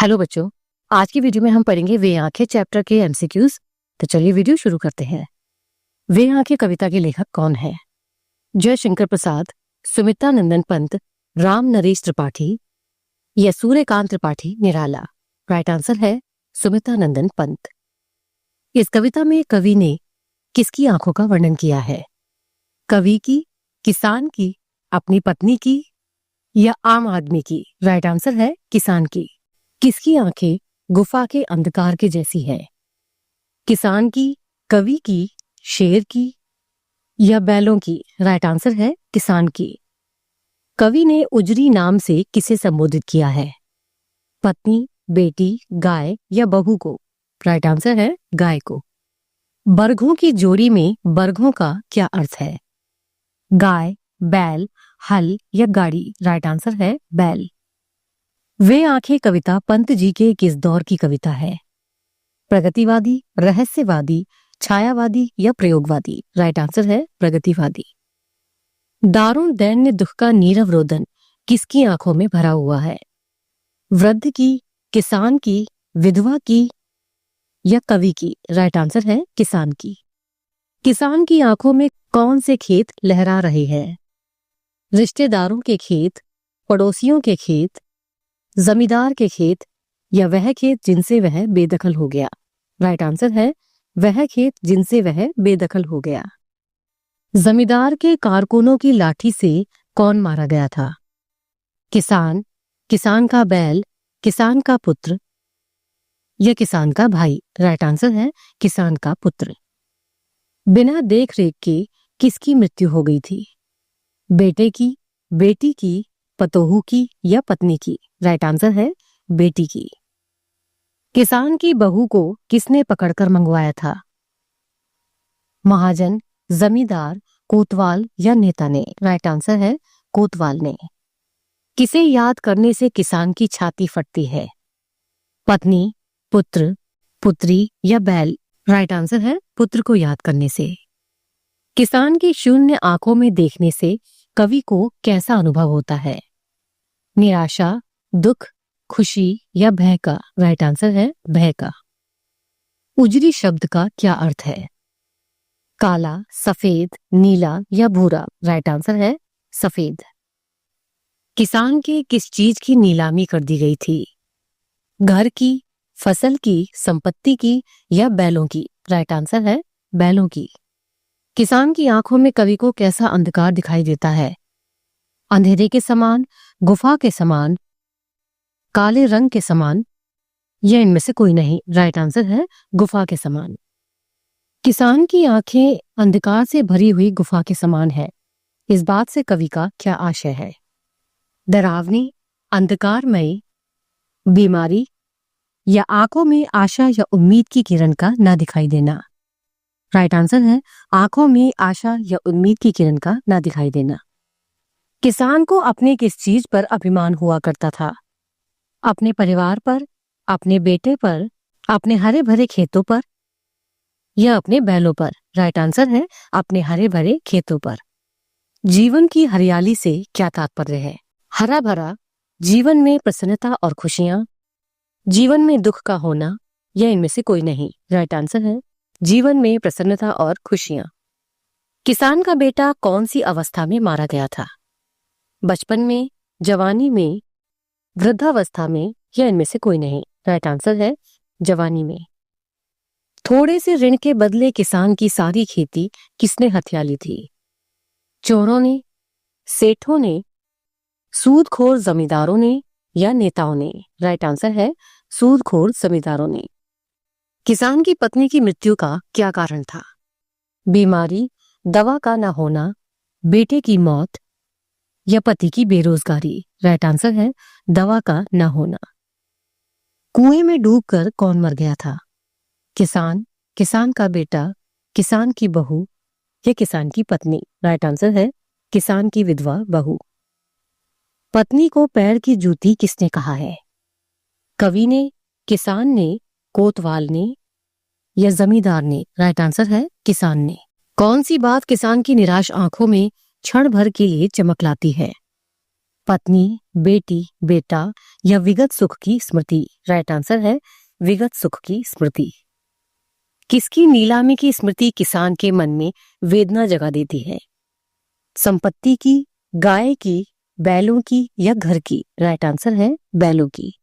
Hello बच्चों, आज की वीडियो में हम पढ़ेंगे वे आंखें चैप्टर के एमसीक्यूज। तो चलिए वीडियो शुरू करते हैं। वे आंखें कविता के लेखक कौन है? जयशंकर प्रसाद, सुमित्रा नंदन पंत, राम नरेश त्रिपाठी या सूर्यकांत त्रिपाठी निराला? राइट आंसर है सुमित्रा नंदन पंत। इस कविता में कवि ने किसकी आंखों का वर्णन किया है? कवि की, किसान की, अपनी पत्नी की या आम आदमी की? राइट आंसर है किसान की। किसकी आंखें गुफा के अंधकार के जैसी है? किसान की, कवि की, शेर की या बैलों की? राइट आंसर है किसान की। कवि ने उजरी नाम से किसे संबोधित किया है? पत्नी, बेटी, गाय या बहू को? राइट आंसर है गाय को। बरगों की जोड़ी में बरगों का क्या अर्थ है? गाय, बैल, हल या गाड़ी? राइट आंसर है बैल। वे आंखें कविता पंत जी के किस दौर की कविता है? प्रगतिवादी, रहस्यवादी, छायावादी या प्रयोगवादी? राइट आंसर है प्रगतिवादी। दारुण दैन्य दुख का नीरव रोदन किसकी आंखों में भरा हुआ है? वृद्ध की, किसान की, विधवा की या कवि की? राइट आंसर है किसान की। किसान की आंखों में कौन से खेत लहरा रहे हैं? रिश्तेदारों के खेत, पड़ोसियों के खेत, जमींदार के खेत या वह खेत जिनसे वह बेदखल हो गया? राइट आंसर है वह खेत जिनसे वह बेदखल हो गया। जमींदार के कारकुनों की लाठी से कौन मारा गया था? किसान, किसान का बैल, किसान का पुत्र या किसान का भाई? राइट आंसर है किसान का पुत्र। बिना देख रेख के किसकी मृत्यु हो गई थी? बेटे की, बेटी की, पतोहू की या पत्नी की? राइट आंसर है बेटी की। किसान की बहू को किसने पकड़कर मंगवाया था? महाजन, जमींदार, कोतवाल या नेता ने? राइट आंसर है कोतवाल ने। किसे याद करने से किसान की छाती फटती है? पत्नी, पुत्र, पुत्री या बैल? राइट आंसर है पुत्र को याद करने से। किसान की शून्य आंखों में देखने से कवि को कैसा अनुभव होता है? निराशा, दुख, खुशी या भय का? राइट आंसर है भय का। उजरी शब्द का क्या अर्थ है? काला, सफेद, नीला या भूरा? राइट आंसर है सफेद। किसान के किस चीज की नीलामी कर दी गई थी? घर की, फसल की, संपत्ति की या बैलों की? राइट आंसर है बैलों की। किसान की आंखों में कवि को कैसा अंधकार दिखाई देता है? अंधेरे के समान, गुफा के समान, काले रंग के समान या इनमें से कोई नहीं? राइट आंसर है गुफा के समान। किसान की आंखें अंधकार से भरी हुई गुफा के समान है। इस बात से कवि का क्या आशय है? डरावनी, अंधकारमयी, बीमारी या आंखों में आशा या उम्मीद की किरण का ना दिखाई देना? राइट आंसर है आंखों में आशा या उम्मीद की किरण का ना दिखाई देना। किसान को अपने किस चीज पर अभिमान हुआ करता था? अपने परिवार पर, अपने बेटे पर, अपने हरे भरे खेतों पर या अपने बैलों पर? राइट आंसर है अपने हरे भरे खेतों पर। जीवन की हरियाली से क्या तात्पर्य है? हरा भरा, जीवन में प्रसन्नता और खुशियां, जीवन में दुख का होना या इनमें से कोई नहीं? राइट आंसर है जीवन में प्रसन्नता और खुशियां। किसान का बेटा कौन सी अवस्था में मारा गया था? बचपन में, जवानी में, वृद्धावस्था में या इनमें से कोई नहीं? राइट आंसर है जवानी में। थोड़े से ऋण के बदले किसान की सारी खेती किसने हथिया ली थी? चोरों ने, सेठों ने, सूदखोर जमींदारों ने या नेताओं ने? राइट आंसर है सूदखोर जमींदारों ने। किसान की पत्नी की मृत्यु का क्या कारण था? बीमारी, दवा का न होना, बेटे की मौत या पति की बेरोजगारी? राइट आंसर है दवा का न होना। कुएं में डूबकर कौन मर गया था? किसान, किसान का बेटा, किसान की बहू या किसान की पत्नी? राइट आंसर है किसान की विधवा बहू। पत्नी को पैर की जूती किसने कहा है? कवि ने, किसान ने, कोतवाल ने या जमींदार ने? राइट आंसर है किसान ने। कौन सी बात किसान की निराश आंखों में क्षण भर के लिए चमक लाती है? पत्नी, बेटी, बेटा या विगत सुख की स्मृति। राइट आंसर है विगत सुख की स्मृति। किसकी नीलामी की स्मृति किसान के मन में वेदना जगा देती है? संपत्ति की, गाय की, बैलों की या घर की? राइट आंसर है बैलों की।